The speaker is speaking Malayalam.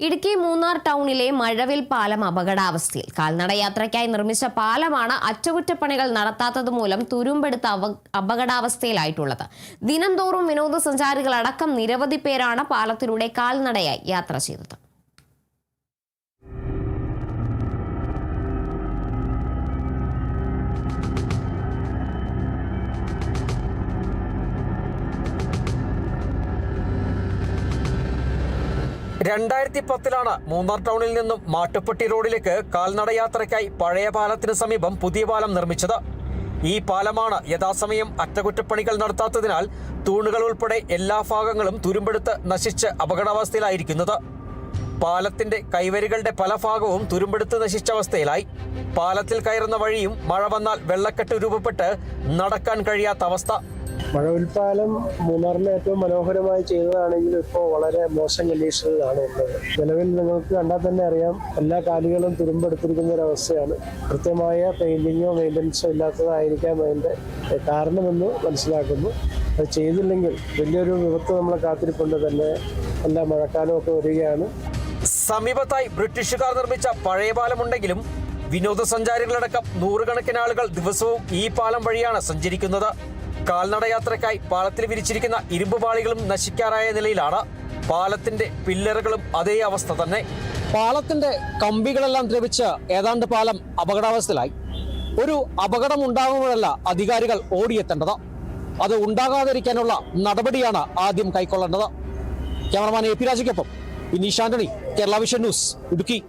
ഇടുക്കി മൂന്നാർ ടൗണിലെ മഴവിൽ പാലം അപകടാവസ്ഥയിൽ. കാൽനടയാത്രയ്ക്കായി നിർമ്മിച്ച പാലമാണ് അറ്റകുറ്റപ്പണികൾ നടത്താത്തത് മൂലം തുരുമ്പെടുത്ത അപകടാവസ്ഥയിലായിട്ടുള്ളത്. ദിനംതോറും വിനോദസഞ്ചാരികളടക്കം നിരവധി പേരാണ് പാലത്തിലൂടെ കാൽനടയായി യാത്ര ചെയ്തത്. ലാണ് മൂന്നാർ ടൗണിൽ നിന്നും മാട്ടുപ്പെട്ടി റോഡിലേക്ക് കാൽനടയാത്രയ്ക്കായി പഴയ പാലത്തിന് സമീപം പുതിയ പാലം നിർമ്മിച്ചത്. ഈ പാലമാണ് യഥാസമയം അറ്റകുറ്റപ്പണികൾ നടത്താത്തതിനാൽ തൂണുകൾ ഉൾപ്പെടെ എല്ലാ ഭാഗങ്ങളും തുരുമ്പെടുത്ത് നശിച്ച് അപകടാവസ്ഥയിലായിരിക്കുന്നത്. പാലത്തിന്റെ കൈവരികളുടെ പല ഭാഗവും തുരുമ്പെടുത്ത് നശിച്ച അവസ്ഥയിലായി. പാലത്തിൽ കയറുന്ന വഴിയും മഴ വന്നാൽ വെള്ളക്കെട്ട് രൂപപ്പെട്ട് നടക്കാൻ കഴിയാത്ത അവസ്ഥ. മഴവിൽപ്പാലം മൂന്നാറിലെ ഏറ്റവും മനോഹരമായി ചെയ്തതാണെങ്കിലും ഇപ്പോൾ വളരെ മോശം കണ്ടീഷനിലാണ് ഉള്ളത്. നിലവിൽ നിങ്ങൾക്ക് കണ്ടാൽ തന്നെ അറിയാം, എല്ലാ കാലുകളും തുരുമ്പെടുത്തിരിക്കുന്ന ഒരവസ്ഥയാണ്. കൃത്യമായ പെയിന്റിങ്ങോ മെയിൻ്റനൻസോ ഇല്ലാത്തതായിരിക്കാം അതിൻ്റെ കാരണമെന്ന് മനസ്സിലാക്കുന്നു. അത് ചെയ്തില്ലെങ്കിൽ വലിയൊരു വിപത്ത് നമ്മളെ കാത്തിരിപ്പുണ്ട്. തന്നെ എല്ലാ മഴക്കാലമൊക്കെ വരികയാണ്. സമീപത്തായി ബ്രിട്ടീഷുകാർ നിർമ്മിച്ച പഴയ പാലമുണ്ടെങ്കിലും വിനോദസഞ്ചാരികളടക്കം നൂറുകണക്കിന് ആളുകൾ ദിവസവും ഈ പാലം വഴിയാണ് സഞ്ചരിക്കുന്നത്. കാൽനടയാത്രയ്ക്കായി പാലത്തിൽ വിരിച്ചിരിക്കുന്ന ഇരുമ്പ് പാളികളും നശിക്കാറായ നിലയിലാണ്. പാലത്തിന്റെ പില്ലറുകളും അതേ അവസ്ഥ തന്നെ. പാലത്തിന്റെ കമ്പികളെല്ലാം ദ്രവിച്ച് ഏതാണ്ട് പാലം അപകടാവസ്ഥയിലായി. ഒരു അപകടം ഉണ്ടാകുമ്പോഴല്ല അധികാരികൾ ഓടിയെത്തേണ്ടത്. അത് ഉണ്ടാകാതിരിക്കാനുള്ള നടപടിയാണ് ആദ്യം കൈക്കൊള്ളേണ്ടത്. ക്യാമറമാൻ എ പി രാജയ്ക്കൊപ്പം വിനീഷ് ആന്റണി, കേരള വിഷൻ ന്യൂസ്, ഇടുക്കി.